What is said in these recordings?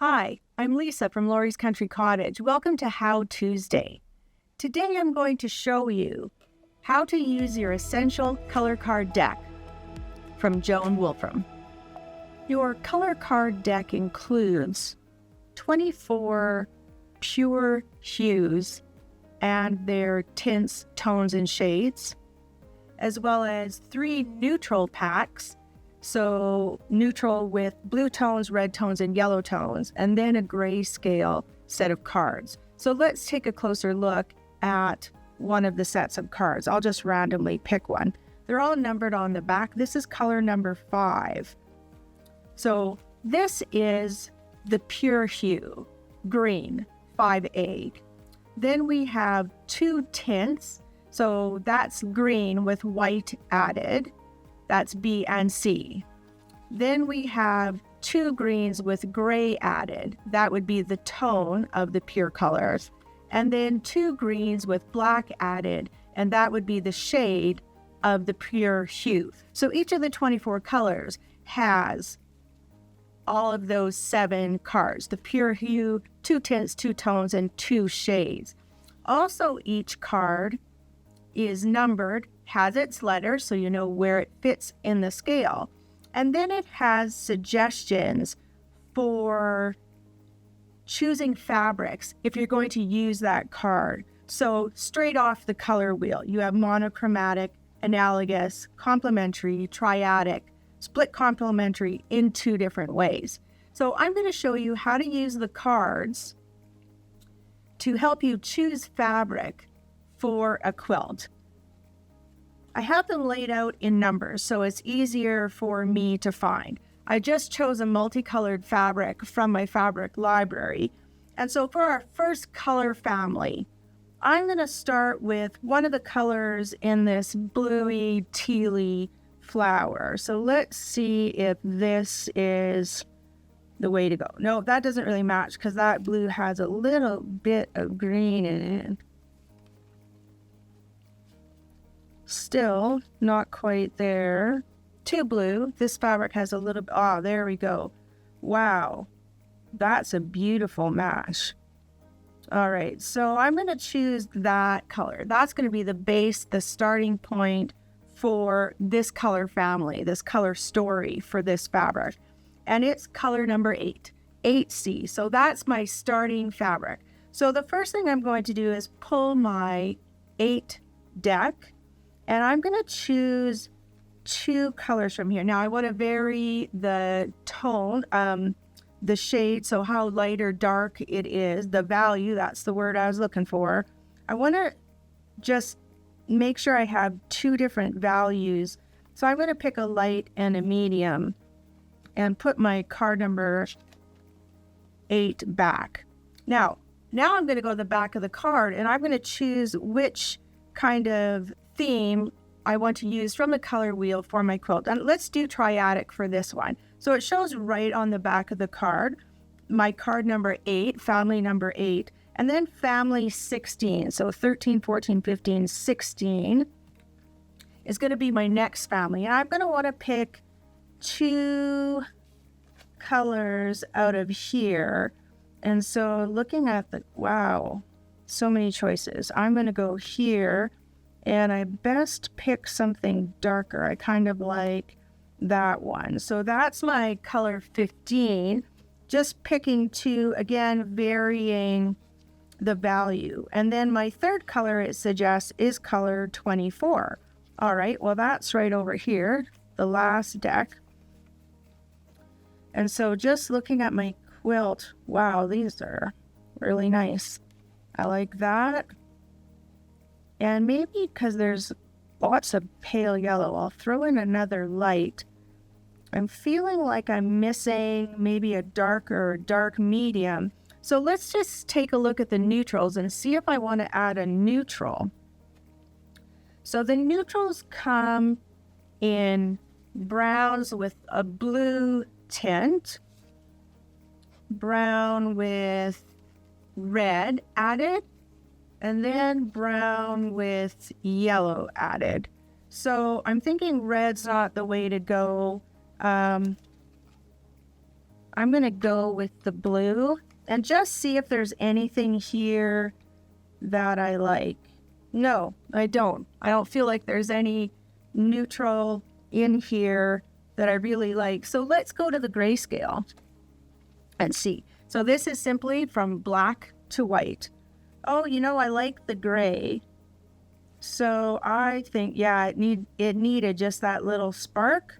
Hi, I'm Lisa from Lori's Country Cottage. Welcome to How Tuesday. Today I'm going to show you how to use your essential color card deck from Joen Wolfram. Your color card deck includes 24 pure hues and their tints, tones, and shades, as well as 3 neutral packs. So neutral with blue tones, red tones, and yellow tones, and then a grayscale set of cards. So let's take a closer look at one of the sets of cards. I'll just randomly pick one. They're all numbered on the back. This is color number 5. So this is the pure hue, green, 5A. Then we have 2 tints. So that's green with white added. That's B and C. Then we have 2 greens with gray added. That would be the tone of the pure colors. And then 2 greens with black added, and that would be the shade of the pure hue. So each of the 24 colors has all of those 7 cards, the pure hue, 2 tints, 2 tones, and 2 shades. Also, each card is numbered, has its letter, so you know where it fits in the scale. And then it has suggestions for choosing fabrics if you're going to use that card. So straight off the color wheel, you have monochromatic, analogous, complementary, triadic, split complementary in 2 different ways. So I'm going to show you how to use the cards to help you choose fabric for a quilt. I have them laid out in numbers, so it's easier for me to find. I just chose a multicolored fabric from my fabric library. And so for our first color family, I'm going to start with one of the colors in this bluey, tealy flower. So let's see if this is the way to go. No, that doesn't really match because that blue has a little bit of green in it. Still not quite there. Too blue. This fabric has a little, there we go. Wow, that's a beautiful match. All right, so I'm going to choose that color. That's going to be the base, the starting point for this color family, this color story for this fabric. And it's color number 8, 8C. So that's my starting fabric. So the first thing I'm going to do is pull my 8 deck, and I'm going to choose 2 colors from here. Now I want to vary the tone, the shade, so how light or dark it is, the value, that's the word I was looking for. I want to just make sure I have 2 different values. So I'm going to pick a light and a medium and put my card number 8 back. Now I'm going to go to the back of the card, and I'm going to choose which kind of theme I want to use from the color wheel for my quilt. And let's do triadic for this one. So it shows right on the back of the card, my card number 8, family number 8, and then family 16. So 13, 14, 15, 16 is going to be my next family. And I'm going to want to pick 2 colors out of here. And so looking at wow, so many choices. I'm going to go here. And I best pick something darker. I kind of like that one. So that's my color 15. Just picking 2, again, varying the value. And then my third color it suggests is color 24. All right, well, that's right over here, the last deck. And so just looking at my quilt, wow, these are really nice. I like that. And maybe because there's lots of pale yellow, I'll throw in another light. I'm feeling like I'm missing maybe a darker, dark medium. So let's just take a look at the neutrals and see if I want to add a neutral. So the neutrals come in browns with a blue tint, brown with red added, and then brown with yellow added. So I'm thinking red's not the way to go. I'm going to go with the blue and just see if there's anything here that I like. No, I don't. I don't feel like there's any neutral in here that I really like. So let's go to the grayscale and see. So this is simply from black to white. Oh, I like the gray. So I think, yeah, it needed just that little spark.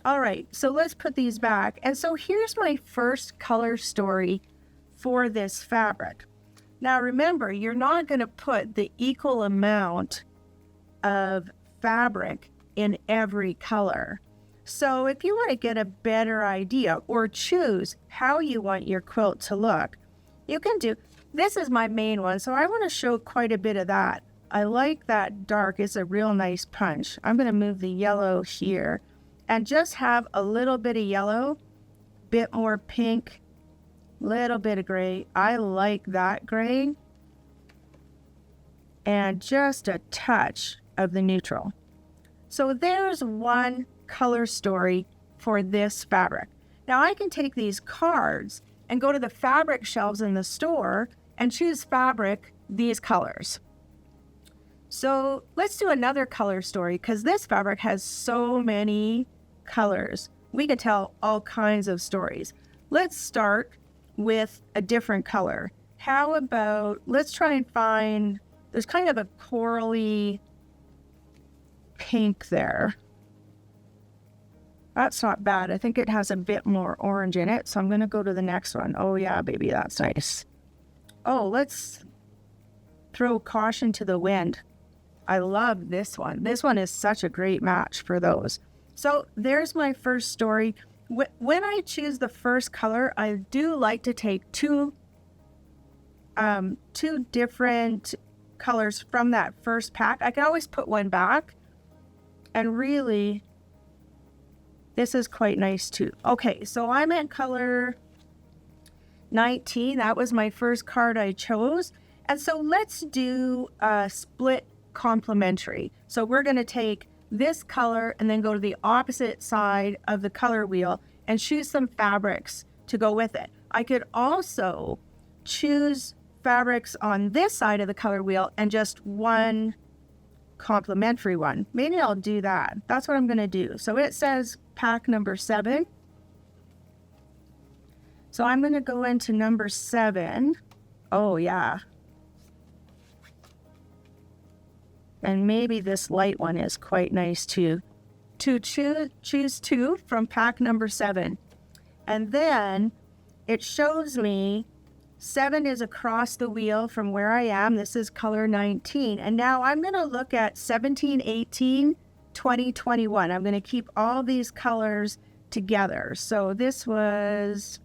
All right, so let's put these back. And so here's my first color story for this fabric. Now remember, you're not going to put the equal amount of fabric in every color. So if you want to get a better idea or choose how you want your quilt to look, you can do, this is my main one, so I want to show quite a bit of that. I like that dark, it's a real nice punch. I'm going to move the yellow here and just have a little bit of yellow, bit more pink, little bit of gray. I like that gray. And just a touch of the neutral. So there's one color story for this fabric. Now I can take these cards and go to the fabric shelves in the store and choose fabric, these colors. So let's do another color story because this fabric has so many colors. We can tell all kinds of stories. Let's start with a different color. How about, let's try and find, there's kind of a corally pink there. That's not bad. I think it has a bit more orange in it. So I'm going to go to the next one. Oh yeah, baby, that's nice. Oh, let's throw caution to the wind. I love this one. This one is such a great match for those. So there's my first story. When I choose the first color, I do like to take two different colors from that first pack. I can always put one back. And really, this is quite nice too. Okay, so I'm at color 19. That was my first card I chose. And so let's do a split complementary. So we're going to take this color and then go to the opposite side of the color wheel and choose some fabrics to go with it. I could also choose fabrics on this side of the color wheel and just one complementary one. Maybe I'll do that. That's what I'm going to do. So it says pack number 7. So I'm going to go into number 7. Oh yeah. And maybe this light one is quite nice too. To choose 2 from pack number 7. And then it shows me 7 is across the wheel from where I am. This is color 19. And now I'm going to look at 17, 18, 20, 21. I'm going to keep all these colors together. So this was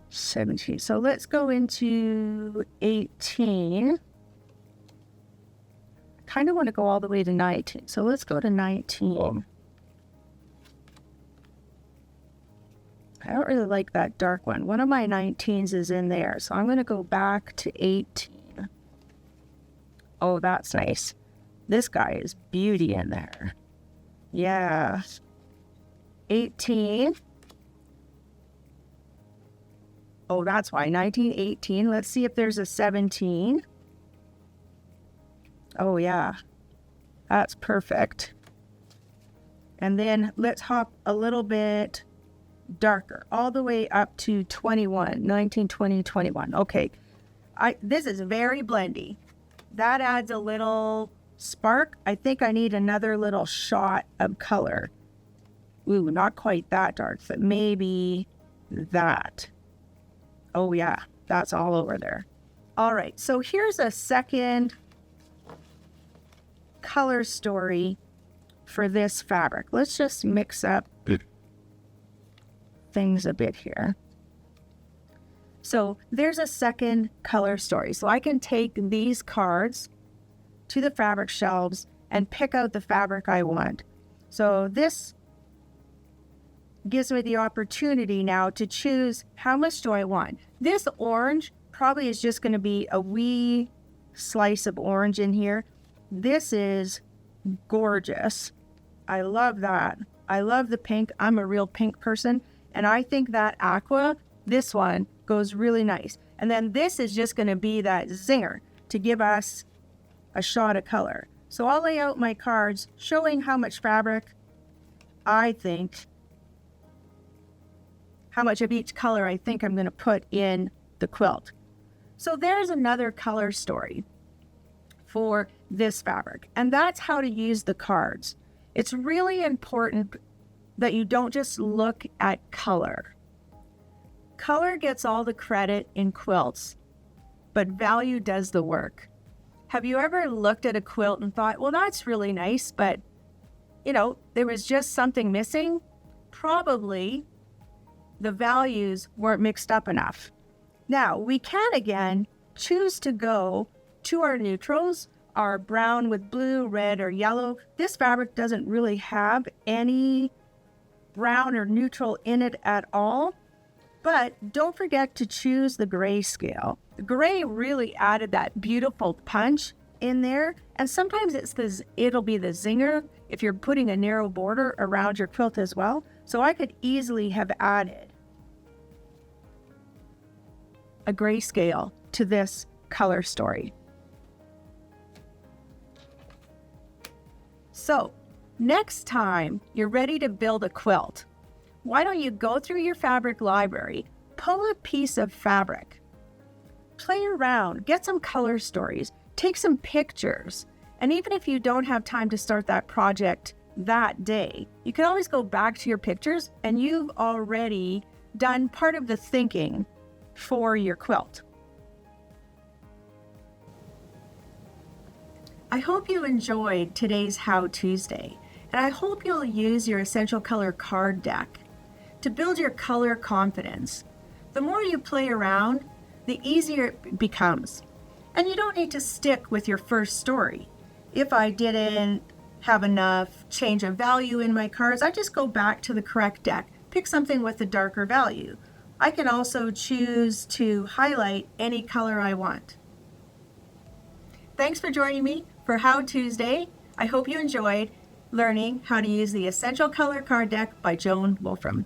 17. So let's go into 18. Kind of want to go all the way to 19. So let's go to 19. I don't really like that dark one. One of my 19s is in there. So I'm going to go back to 18. Oh, that's nice. This guy is beauty in there. Yeah. 18. Oh, that's why. 19, 18. Let's see if there's a 17. Oh, yeah. That's perfect. And then let's hop a little bit darker, all the way up to 21, 19, 20, 21. Okay. This is very blendy. That adds a little spark. I think I need another little shot of color. Ooh, not quite that dark, but maybe that. Oh, yeah. That's all over there. All right. So here's a second color story for this fabric. Let's just mix up things a bit here. So there's a second color story. So I can take these cards to the fabric shelves and pick out the fabric I want. So this gives me the opportunity now to choose how much do I want. This orange probably is just going to be a wee slice of orange in here. This is gorgeous. I love that. I love the pink. I'm a real pink person. And I think that aqua, this one, goes really nice. And then this is just going to be that zinger to give us a shot of color. So I'll lay out my cards showing how much fabric I think, how much of each color I think I'm going to put in the quilt. So there's another color story for this fabric, and that's how to use the cards. It's really important that you don't just look at color. Color gets all the credit in quilts, but value does the work. Have you ever looked at a quilt and thought, well, that's really nice, but, there was just something missing? Probably the values weren't mixed up enough. Now, we can, again, choose to go to our neutrals, our brown with blue, red, or yellow. This fabric doesn't really have any brown or neutral in it at all. But don't forget to choose the grayscale. The gray really added that beautiful punch in there. And sometimes it'll be the zinger if you're putting a narrow border around your quilt as well. So I could easily have added a grayscale to this color story. So next time you're ready to build a quilt, why don't you go through your fabric library, pull a piece of fabric, play around, get some color stories, take some pictures. And even if you don't have time to start that project that day, you can always go back to your pictures and you've already done part of the thinking for your quilt. I hope you enjoyed today's How Tuesday, and I hope you'll use your Essential Color card deck to build your color confidence. The more you play around, the easier it becomes. And you don't need to stick with your first story. If I didn't have enough change of value in my cards, I just go back to the correct deck, pick something with a darker value. I can also choose to highlight any color I want. Thanks for joining me for How Tuesday. I hope you enjoyed learning how to use the Essential Color card deck by Joen Wolfram.